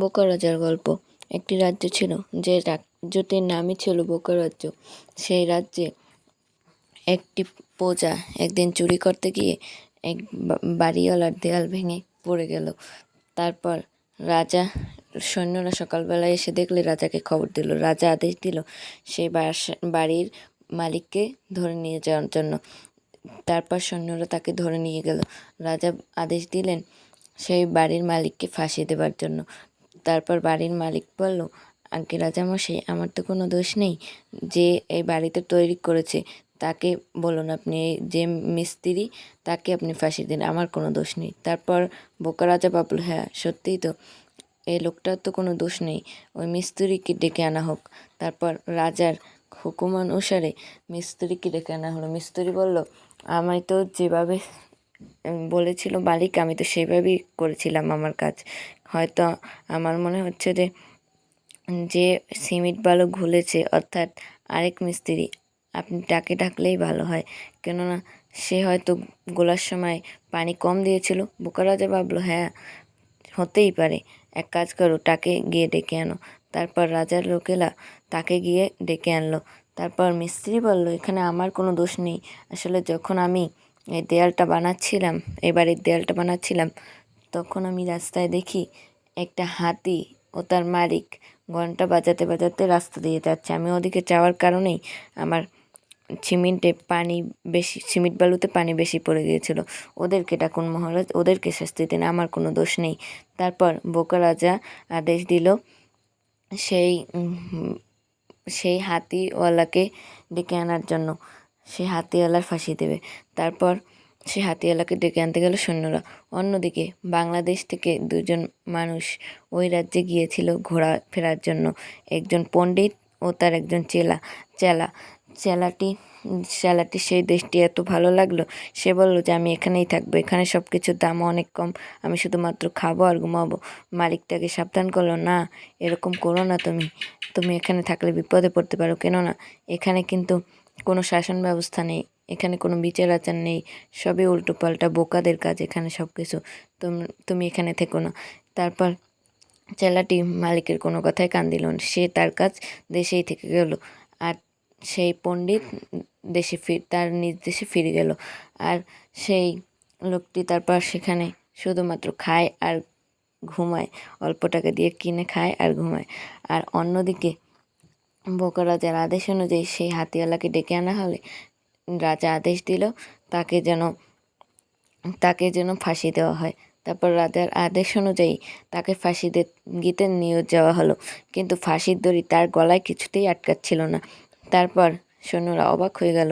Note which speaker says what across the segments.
Speaker 1: বোকা রাজার গল্প। একটি রাজ্য ছিল, যে রাজ্যটির নামই ছিল বোকা রাজ্য। সেই রাজ্যে একটি প্রজা একদিন চুরি করতে গিয়ে এক বাড়িওয়ালার দেয়াল ভেঙে পড়ে গেল। তারপর রাজা সৈন্যরা সকালবেলায় এসে দেখলে রাজাকে খবর দিল। রাজা আদেশ দিল সেই বাড়ির মালিককে ধরে নিয়ে যাওয়ার জন্য। তারপর সৈন্যরা তাকে ধরে নিয়ে গেল। রাজা আদেশ দিলেন সেই বাড়ির মালিককে ফাঁসি দেবার জন্য। তারপর বাড়ির মালিক বলল, আগে রাজামশাই, আমার তো কোনো দোষ নেই। যে এই বাড়িতে তৈরি করেছে তাকে বলুন, আপনি যে মিস্ত্রি তাকে আপনি ফাঁসি দিন, আমার কোনো দোষ নেই। তারপর বোকা রাজা ভাবল, হ্যাঁ সত্যিই তো, এই লোকটার তো কোনো দোষ নেই, ওই মিস্ত্রিকে ডেকে আনা হোক। তারপর রাজার হুকুম অনুসারে মিস্ত্রিকে ডেকে আনা হলো। মিস্ত্রি বলল, আমি তো যেভাবে বলেছিল মালিক, আমি তো সেভাবেই করেছিলাম আমার কাজ। হয়তো আমার মনে হচ্ছে যে যে সিমেন্ট বালু ঘুলেছে, অর্থাৎ আরেক মিস্ত্রি, আপনি তাকে ডাকলেই ভালো হয়, কেননা সে হয়তো গোলার সময় পানি কম দিয়েছিল। বোকা রাজা ভাবলো, হ্যাঁ হতেই পারে, এক কাজ করো, তাকে গিয়ে ডেকে আনো। তারপর রাজার লোকেরা তাকে গিয়ে ডেকে আনলো। তারপর মিস্ত্রি বলল, এখানে আমার কোনো দোষ নেই। আসলে যখন আমি এই দেয়ালটা বানাচ্ছিলাম, এই বাড়ির দেয়ালটা বানাচ্ছিলাম, তখন আমি রাস্তায় দেখি একটা হাতি ও তার মালিক ঘন্টা বাজাতে বাজাতে রাস্তা দিয়ে যাচ্ছে। আমি ওদিকে যাওয়ার কারণেই আমার সিমেন্ট বালুতে পানি বেশি পড়ে গিয়েছিল। ওদেরকে ডাকুন মহারাজ, ওদেরকে শাস্তি দিন, আমার কোনো দোষ নেই। তারপর বোকা রাজা আদেশ দিল সেই সেই হাতিওয়ালাকে ডেকে আনার জন্য। সে হাতিওয়ালার ফাঁসি দেবে। তারপর সে হাতিওয়ালাকে ডেকে আনতে গেল সৈন্যরা। অন্যদিকে বাংলাদেশ থেকে দুজন মানুষ ওই রাজ্যে গিয়েছিল ঘোরাফেরার জন্য। একজন পণ্ডিত ও তার একজন চেলা। চেলাটি সেই দেশটি এত ভালো লাগলো, সে বলল যে আমি এখানেই থাকবো, এখানে সব কিছুর দাম অনেক কম, আমি শুধুমাত্র খাবো আর ঘুমাবো। মালিক তাকে সাবধান করলো, না এরকম করো না, তুমি এখানে থাকলে বিপদে পড়তে পারো, কেননা এখানে কিন্তু কোনো শাসন ব্যবস্থা নেই, এখানে কোনো বিচার আচার নেই, সবই উল্টোপাল্টা, বোকাদের কাজ এখানে সব কিছু, তুমি এখানে থেকো না। তারপর চেলাটি মালিকের কোনো কথায় কান দিল না, সে তার কাজ দেশেই থেকে গেল। আর সেই পণ্ডিত তার নিজ দেশে ফিরে গেল। আর সেই লোকটি তারপর সেখানে শুধুমাত্র খায় আর ঘুমায়, অল্প টাকা দিয়ে কিনে খায় আর ঘুমায়। আর অন্যদিকে বোকা রাজার আদেশ অনুযায়ী সেই হাতিওয়ালাকে ডেকে আনা হলে রাজা আদেশ দিল তাকে যেন ফাঁসি দেওয়া হয়। তারপর রাজার আদেশ অনুযায়ী তাকে ফাঁসি দিতে নিয়ে যাওয়া হলো, কিন্তু ফাঁসির দড়ি তার গলায় কিছুতেই আটকাচ্ছিল না। তারপর সৈন্যরা অবাক হয়ে গেল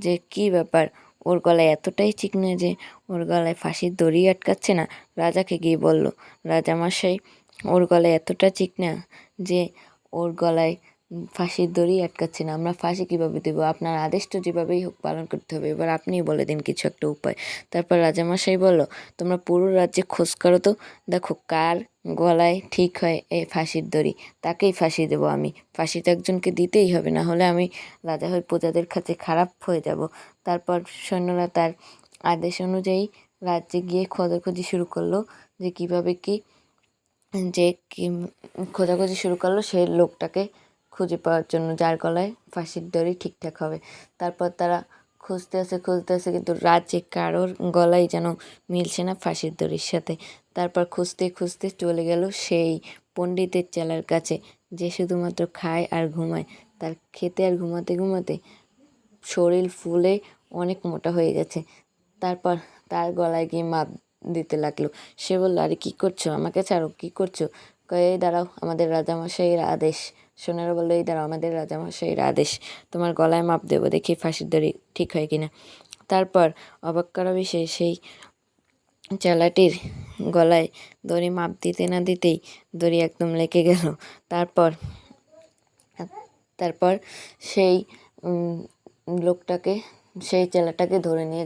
Speaker 1: যে কী ব্যাপার, ওর গলায় এতটাই চিকনে যে ওর গলায় ফাঁসির দড়ি আটকাচ্ছে না। রাজাকে গিয়ে বলল, রাজামশাই, ওর গলায় এতটা চিকনা যে ওর গলায় ফাঁসির দড়ি আটকাচ্ছে না, আমরা ফাঁসি কীভাবে দেবো? আপনার আদেশ তো যেভাবেই হোক পালন করতে হবে, এবার আপনিই বলে দিন কিছু একটা উপায়। তারপর রাজামশাই বলল, তোমরা পুরো রাজ্যে খোঁজ করো তো, দেখো কার গলায় ঠিক হয় এই ফাঁসির দড়ি, তাকেই ফাঁসি দেবো আমি। ফাঁসি তো একজনকে দিতেই হবে, না হলে আমি রাজা হয়ে প্রজাদের কাছে খারাপ হয়ে যাব। তারপর সৈন্যরা তার আদেশ অনুযায়ী রাজ্যে গিয়ে খোঁজাখুঁজি শুরু করলো যে কীভাবে খোঁজাখুঁজি শুরু করলো সেই লোকটাকে খুঁজে পাওয়ার জন্য, যার গলায় ফাঁসির দড়ি ঠিকঠাক হবে। তারপর তারা খুঁজতে আসে, কিন্তু রাজ্যে কারোর গলায় যেন মিলছে না ফাঁসির দড়ির সাথে। তারপর খুঁজতে খুঁজতে চলে গেল সেই পণ্ডিতের চেলার কাছে, যে শুধুমাত্র খায় আর ঘুমায়। তার খেতে আর ঘুমাতে ঘুমাতে শরীর ফুলে অনেক মোটা হয়ে গেছে। তারপর তার গলায় গিয়ে মাপ দিতে লাগলো। সে বলল, আরে কী করছো, আমাকে ছাড়ো, কী করছো? কয়ে, এই দাঁড়াও, আমাদের রাজামশাইয়ের আদেশ। সোনারা বললো, এই দাঁড়াও, আমাদের রাজামশাইয়ের আদেশ, তোমার গলায় মাপ দেবো, দেখি ফাঁসির দড়ি ঠিক হয় কিনা। তারপর অবাক করা বিষয়ে সেই চেলাটির গলায় দড়ি মাপ দিতে না দিতেই দড়ি একদম লেগে গেল। তারপর তারপর সেই লোকটাকে, সেই চেলাটাকে ধরে নিয়ে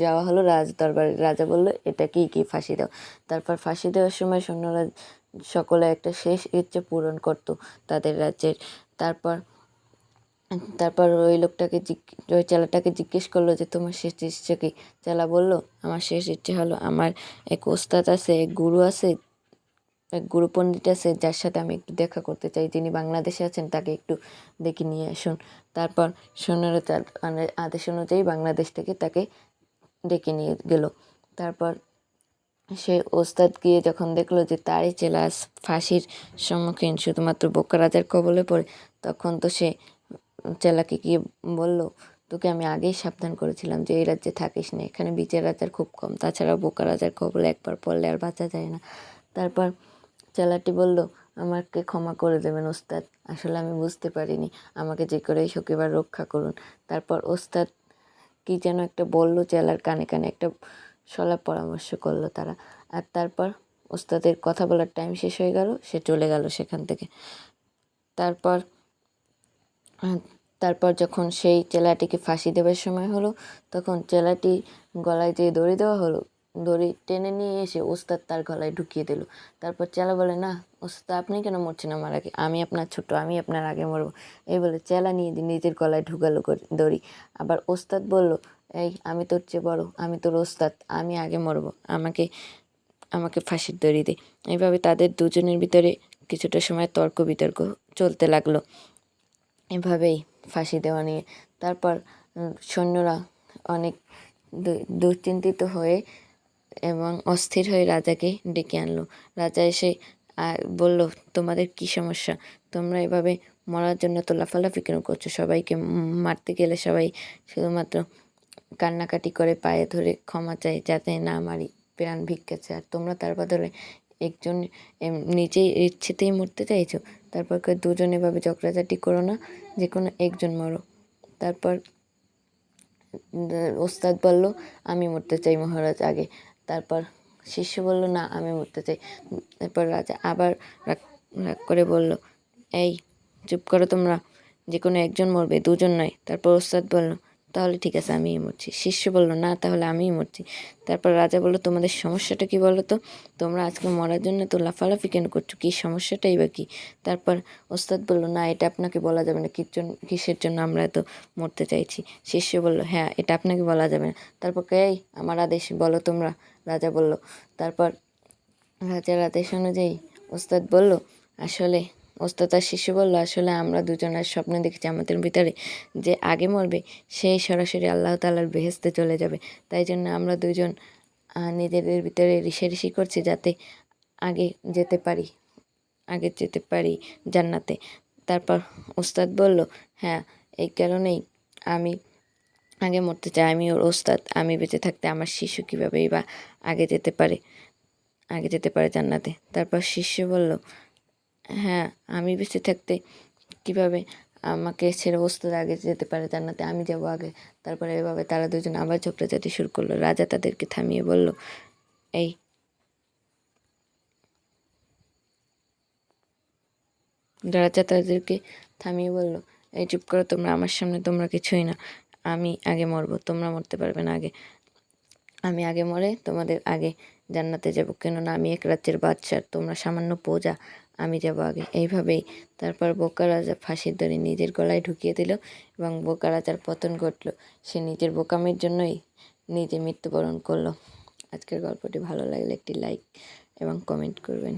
Speaker 1: যাওয়া হলো রাজ দরবারে। রাজা বলল, এটা কি ফাঁসি দাও। তারপর ফাঁসি দেওয়ার সময় সৈন্যরা সকলে একটা শেষ ইচ্ছে পূরণ করত তাদের রাজ্যের। তারপর তারপর ওই চেলাটাকে জিজ্ঞেস করলো যে তোমার শেষ ইচ্ছে কি? চেলা বলল, আমার শেষ ইচ্ছে হলো, আমার এক ওস্তাদ আছে, এক গুরু আছে, এক গুরু পণ্ডিত আছে যার সাথে আমি একটু দেখা করতে চাই, যিনি বাংলাদেশে আছেন, তাকে একটু ডেকে নিয়ে আসুন। তারপর সৈন্যরা তার আদেশ অনুযায়ী বাংলাদেশ থেকে তাকে ডেকে নিয়ে গেল। তারপর সে ওস্তাদ গিয়ে যখন দেখলো যে তারই চেলা ফাঁসির সম্মুখীন শুধুমাত্র বোকা রাজার কবলে পড়ে, তখন তো সে চেলাকে গিয়ে বলল, তোকে আমি আগেই সাবধান করেছিলাম যে এই রাজ্যে থাকিস না, এখানে বিচার রাজার খুব কম, তাছাড়া বোকা রাজার কবলে একবার পড়লে আর বাঁচা যায় না। তারপর চেলাটি বলল, আমাকে ক্ষমা করে দেবেন ওস্তাদ, আসলে আমি বুঝতে পারিনি, আমাকে যে করেই হোক এবার রক্ষা করুন। তারপর ওস্তাদ কি যেন একটা বলল চেলার কানে কানে, একটা সলাপ পরামর্শ করলো তারা। আর তারপর ওস্তাদের কথা বলার টাইম শেষ হয়ে গেল, সে চলে গেল সেখান থেকে। তারপর তারপর যখন সেই চেলাটিকে ফাঁসি দেবার সময় হলো, তখন চেলাটি গলায় যে দড়ি দেওয়া হলো, দড়ি টেনে নিয়ে এসে ওস্তাদ তার গলায় ঢুকিয়ে দিল। তারপর চেলা বলে, না ওস্তাদ, আপনি কেন মরছেন আমার আগে, আমি আপনার ছোট, আমি আপনার আগে মরবো। এই বলে চেলা নিয়ে নিজের গলায় ঢুকালো দড়ি। আবার ওস্তাদ বলল, এই আমি তোর চেয়ে বড়, আমি তোর ওস্তাদ, আমি আগে মরবো, আমাকে আমাকে ফাঁসির দড়ি দে। এইভাবে তাদের দুজনের ভিতরে কিছুটা সময় তর্ক বিতর্ক চলতে লাগলো, এভাবেই ফাঁসি দেওয়া নিয়ে। তারপর সৈন্যরা অনেক দুশ্চিন্তিত হয়ে এবং অস্থির হয়ে রাজাকে ডেকে আনলো। রাজা এসে বলল, তোমাদের কি সমস্যা, তোমরা এভাবে মরার জন্য তো লাফালাফি কেন করছো, সবাইকে মারতে গেলে সবাই শুধুমাত্র কান্নাকাটি করে পায়ে ধরে ক্ষমা চাই যাতে না মারি, প্রাণ ভিক্ষা চায়, আর তোমরা তার বদলে একজন নিজেই ইচ্ছেতেই মরতে চাইছো। তারপর দুজন এভাবে ঝগড়াঝাটি করো না, যে কোনো একজন মরো। তারপর ওস্তাদ বলল, আমি মরতে চাই মহারাজ আগে। তারপর শিষ্য বলল, না আমি মরতে চাই। তারপর রাজা আবার রাগ করে বলল, এই চুপ করো তোমরা, যে কোনো একজন মরবে, দুজন নয়। তারপর ওস্তাদ বলল, তাহলে ঠিক আছে আমিই মরছি। শিষ্য বলল, না তাহলে আমিই মরছি। তারপর রাজা বলল, তোমাদের সমস্যাটা কি বলো তো, তোমরা আজকে মরার জন্য তো লাফালাফি কেন করছো, কি সমস্যাটাই বা কি? তারপর ওস্তাদ বলল, না এটা আপনাকে বলা যাবে না, কিসের জন্য আমরা এত মরতে চাইছি। শিষ্য বলল, হ্যাঁ এটা আপনাকে বলা যাবে না। তারপর এই আমার আদেশ বলো তোমরা, রাজা বলল। তারপর রাজার আদেশ অনুযায়ী ওস্তাদ বলল, আসলে ওস্তাদ আর শিষ্য বলল, আসলে আমরা দুজনের স্বপ্ন দেখেছি আমাদের ভিতরে যে আগে মরবে সেই সরাসরি আল্লাহ তাআলার বেহেশতে চলে যাবে, তাই জন্য আমরা দুজন নিজেদের ভিতরে ঋষাঋষি করছি যাতে আগে যেতে পারি, আগে যেতে পারি জান্নাতে। তারপর ওস্তাদ বলল, হ্যাঁ এই কারণেই আমি আগে মরতে চাই, আমি ওর ওস্তাদ, আমি বেঁচে থাকতে আমার শিষ্য কীভাবেই বা আগে যেতে পারে, আগে যেতে পারে জান্নাতে। তারপর শিষ্য বলল, হ্যাঁ আমি বেঁচে থাকতে কিভাবে আমাকে ছেড়ে ওস্তাদ আগে যেতে পারে জান্নাতে, আমি যাব আগে। তারপরে এভাবে তারা দুজন আবার ঝগড়াঝাটি শুরু করলো। রাজা তাদেরকে থামিয়ে বলল, এই রাজা তাদেরকে থামিয়ে বলল, এই চুপ করো তোমরা, আমার সামনে তোমরা কিছুই না, আমি আগে মরবো, তোমরা মরতে পারবে না আগে, আমি আগে মরে তোমাদের আগে জান্নাতে যাব, কেননা আমি এক রাজ্যের বাদশা, তোমরা সামান্য প্রজা, আমি যাব আগে। এইভাবেই তারপর বোকা রাজা ফাঁসির দড়ি নিজের গলায় ঢুকিয়ে দিল এবং বোকা রাজার পতন ঘটল। সে নিজের বোকামির জন্যই নিজে মৃত্যুবরণ করলো। আজকের গল্পটি ভালো লাগলে একটি লাইক এবং কমেন্ট করবেন।